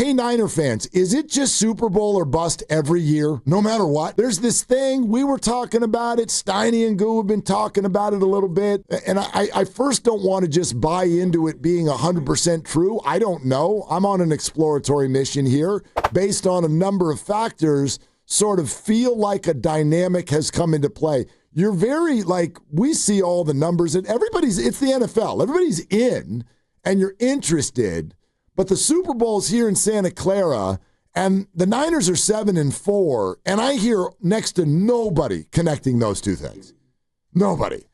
hey, Niner fans, is it just Super Bowl or bust every year, no matter what? There's this thing, we were talking about it, Steiny and Goo have been talking about it a little bit, and I first don't want to just buy into it being 100% true. I don't know. I'm on an exploratory mission here based on a number of factors, sort of feel like a dynamic has come into play. You're very, we see all the numbers, and it's the NFL. Everybody's in, and you're interested. But the Super Bowl's here in Santa Clara, and the Niners are 7-4, and I hear next to nobody connecting those two things. Nobody.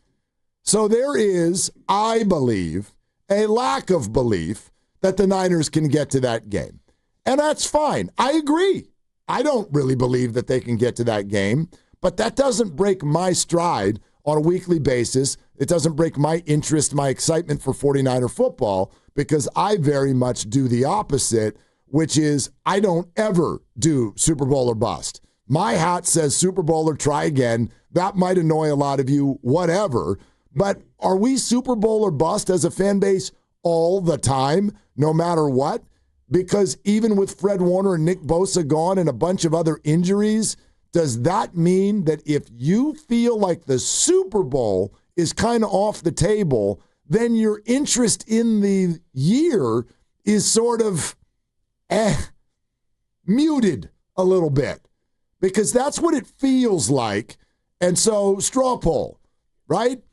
So there is, I believe, a lack of belief that the Niners can get to that game. And that's fine. I agree. I don't really believe that they can get to that game, but that doesn't break my stride on a weekly basis. It doesn't break my interest, my excitement for 49er football, because I very much do the opposite, which is I don't ever do Super Bowl or bust. My hat says Super Bowl or try again. That might annoy a lot of you, whatever. But are we Super Bowl or bust as a fan base all the time, no matter what? Because even with Fred Warner and Nick Bosa gone and a bunch of other injuries, does that mean that if you feel like the Super Bowl is kind of off the table, then your interest in the year is sort of muted a little bit? Because that's what it feels like. And so, straw poll, right?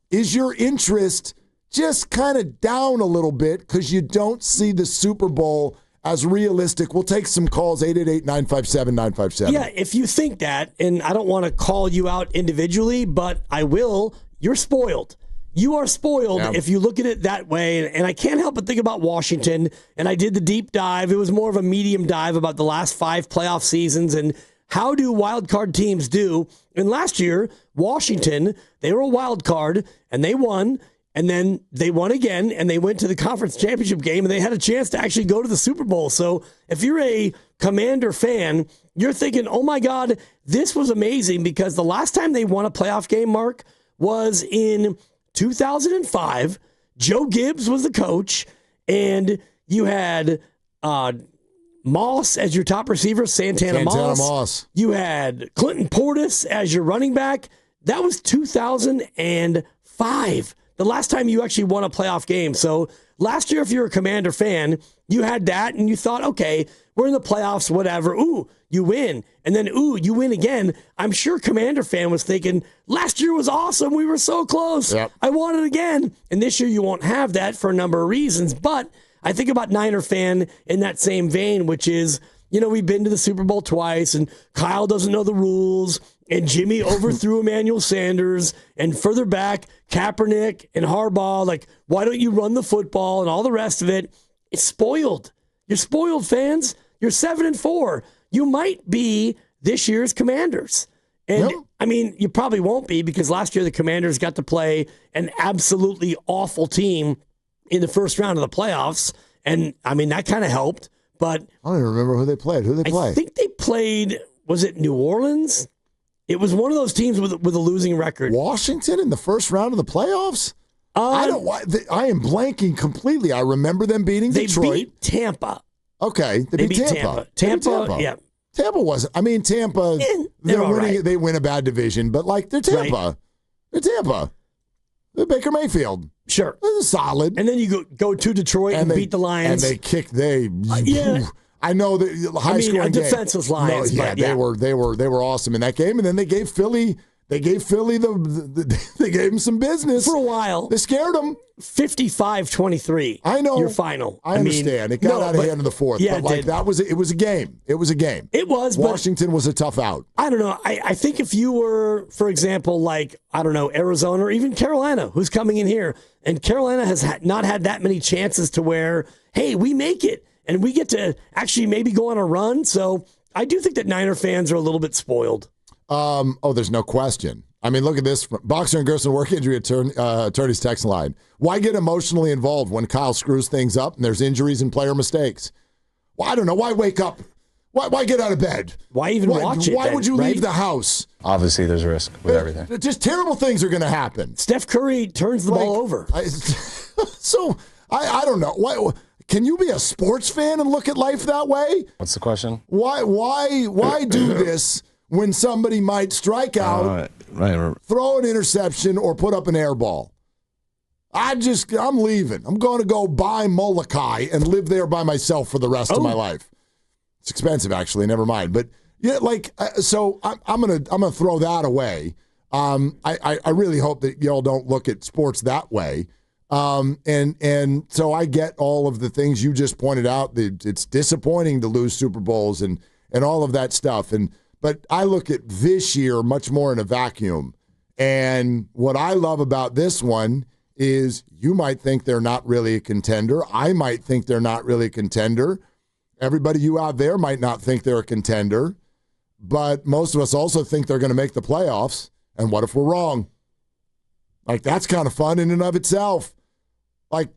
Is your interest just kind of down a little bit because you don't see the Super Bowl as realistic? We'll take some calls, 888-957-957. Yeah, if you think that, and I don't want to call you out individually, but I will, you're spoiled. You are spoiled if you look at it that way. And I can't help but think about Washington. And I did the deep dive. It was more of a medium dive about the last 5 playoff seasons and how do wild card teams do. And last year, Washington, they were a wild card and they won. And then they won again and they went to the conference championship game and they had a chance to actually go to the Super Bowl. So if you're a Commander fan, you're thinking, oh my God, this was amazing, because the last time they won a playoff game, Mark, was in 2005. Joe Gibbs was the coach, and you had Moss as your top receiver, Santana Moss. You had Clinton Portis as your running back. That was 2005, the last time you actually won a playoff game. So last year, if you're a Commander fan, you had that, and you thought, okay, we're in the playoffs, whatever. Ooh, you win. And then, ooh, you win again. I'm sure Commander fan was thinking, last year was awesome. We were so close. Yep. I want it again. And this year you won't have that for a number of reasons. But I think about Niner fan in that same vein, which is, we've been to the Super Bowl twice, and Kyle doesn't know the rules, and Jimmy overthrew Emmanuel Sanders, and further back, Kaepernick and Harbaugh, like, why don't you run the football and all the rest of it? It's spoiled. You're spoiled, fans. You're 7-4. You might be this year's Commanders. And, I mean, you probably won't be, because last year the Commanders got to play an absolutely awful team in the first round of the playoffs. And, I mean, that kind of helped. But I don't even remember who they played. Who did they play? I think they played, was it New Orleans? It was one of those teams with a losing record. Washington in the first round of the playoffs? I am blanking completely. I remember them beating Detroit. They beat Tampa. Okay, they beat Tampa. Tampa, yeah. Tampa wasn't. I mean, Tampa, they win a bad division, but they're Tampa. Right. They're Tampa. They're Baker Mayfield. Sure. They're solid. And then you go to Detroit and beat the Lions. And they kicked, I know the high scoring game. Defenseless Lions. No, they were awesome in that game. And then they gave Philly they gave them some business for a while. They scared them. 55-23. I know. Your final. I understand. It got out of hand in the fourth. Yeah, but it was a game. It was a game. It was. Washington was a tough out. I don't know. I think if you were, for example, Arizona or even Carolina, who's coming in here, and Carolina has not had that many chances to where, hey, we make it and we get to actually maybe go on a run. So I do think that Niner fans are a little bit spoiled. There's no question. I mean, look at this. Boxer and Gerson work injury attorney's text line. Why get emotionally involved when Kyle screws things up and there's injuries and player mistakes? Well, I don't know. Why wake up? Why get out of bed? Why even watch it? Why would you leave the house? Obviously, there's a risk with everything. Just terrible things are going to happen. Steph Curry turns the ball over. I don't know. Why? can you be a sports fan and look at life that way? What's the question? Why do this when somebody might strike out, throw an interception, or put up an air ball? I'm leaving. I'm going to go buy Molokai and live there by myself for the rest of my life. It's expensive, actually. Never mind. But yeah, so I'm gonna throw that away. I really hope that y'all don't look at sports that way. And so I get all of the things you just pointed out. It's disappointing to lose Super Bowls and all of that stuff. But I look at this year much more in a vacuum. And what I love about this one is you might think they're not really a contender. I might think they're not really a contender. Everybody you out there might not think they're a contender. But most of us also think they're going to make the playoffs. And what if we're wrong? Like, that's kind of fun in and of itself. Like,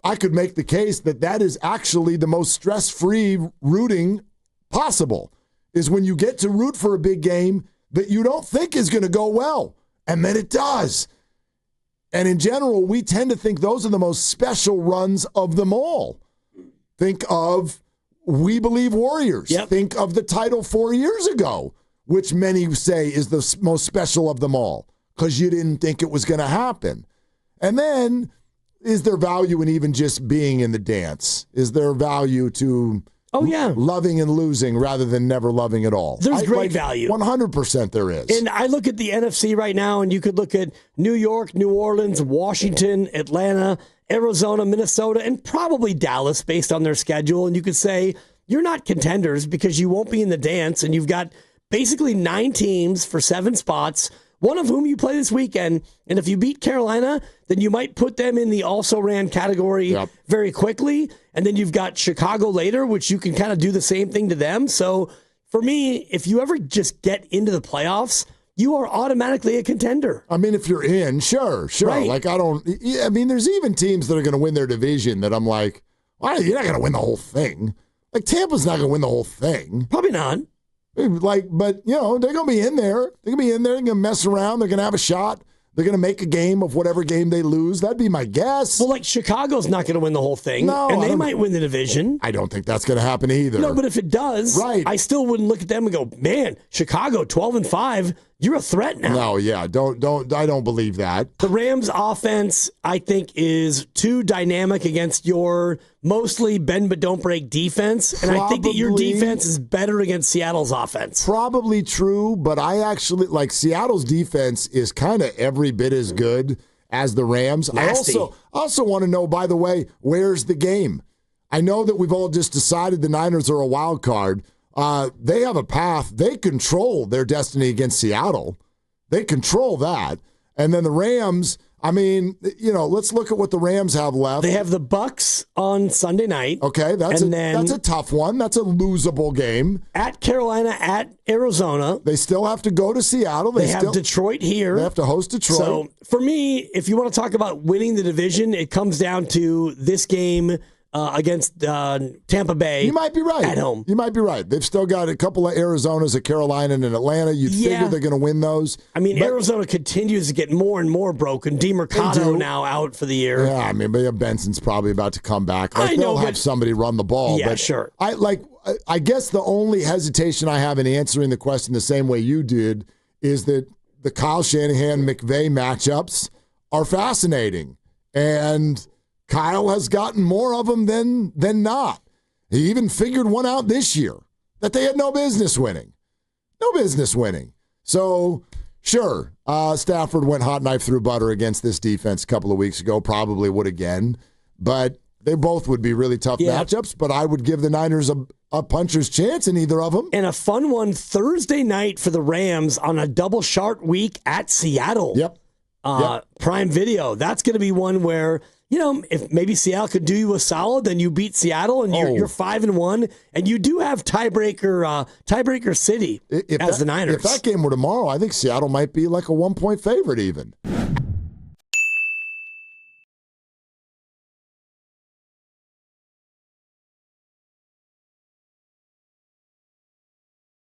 I could make the case that is actually the most stress-free rooting possible, is when you get to root for a big game that you don't think is going to go well, and then it does. And in general, we tend to think those are the most special runs of them all. Think of We Believe Warriors. Yep. Think of the title 4 years ago, which many say is the most special of them all, because you didn't think it was going to happen. And then, is there value in even just being in the dance? Is there value to loving and losing rather than never loving at all? There's great value. 100% there is. And I look at the NFC right now, and you could look at New York, New Orleans, Washington, Atlanta, Arizona, Minnesota, and probably Dallas based on their schedule. And you could say, you're not contenders because you won't be in the dance, and you've got basically 9 teams for 7 spots, one of whom you play this weekend. And if you beat Carolina, then you might put them in the also-ran category very quickly. And then you've got Chicago later, which you can kind of do the same thing to them. So for me, if you ever just get into the playoffs, you are automatically a contender. I mean, if you're in, sure. Right. Like, there's even teams that are going to win their division that I'm like, well, you're not going to win the whole thing. Like, Tampa's not going to win the whole thing. Probably not. Like, but, they're going to be in there. They're going to be in there. They're going to mess around. They're going to have a shot. They're going to make a game of whatever game they lose. That'd be my guess. Well, like, Chicago's not going to win the whole thing. No, and they might win the division. I don't think that's going to happen either. No, but if it does, right. I still wouldn't look at them and go, man, Chicago 12-5, you're a threat now. No, yeah, I don't believe that. The Rams offense, I think, is too dynamic against your mostly bend but don't break defense. And I think that your defense is better against Seattle's offense. Probably true, but I actually like Seattle's defense is kind of every bit as good as the Rams. Nasty. I also want to know, by the way, where's the game? I know that we've all just decided the Niners are a wild card. They have a path. They control their destiny against Seattle. They control that. And then the Rams, I mean, let's look at what the Rams have left. They have the Bucks on Sunday night. Okay, that's a tough one. That's a losable game. At Carolina, at Arizona. They still have to go to Seattle. They have Detroit here. They have to host Detroit. So, for me, if you want to talk about winning the division, it comes down to this game against Tampa Bay. You might be right. At home. You might be right. They've still got a couple of Arizonas, a Carolina, and an Atlanta. You'd figure they're going to win those. I mean, Arizona continues to get more and more broken. DeMercado now out for the year. Yeah, I mean, Benson's probably about to come back. I know, they'll have somebody run the ball. Yeah, but sure. I guess the only hesitation I have in answering the question the same way you did is that the Kyle Shanahan-McVay matchups are fascinating. And Kyle has gotten more of them than not. He even figured one out this year that they had no business winning. No business winning. So, sure, Stafford went hot knife through butter against this defense a couple of weeks ago, probably would again. But they both would be really tough matchups, but I would give the Niners a puncher's chance in either of them. And a fun one Thursday night for the Rams on a double sharp week at Seattle. Yep. Prime Video. That's going to be one where, if maybe Seattle could do you a solid, then you beat Seattle and you're 5-1, and you do have tiebreaker city as the Niners. If that game were tomorrow, I think Seattle might be like a 1-point favorite even.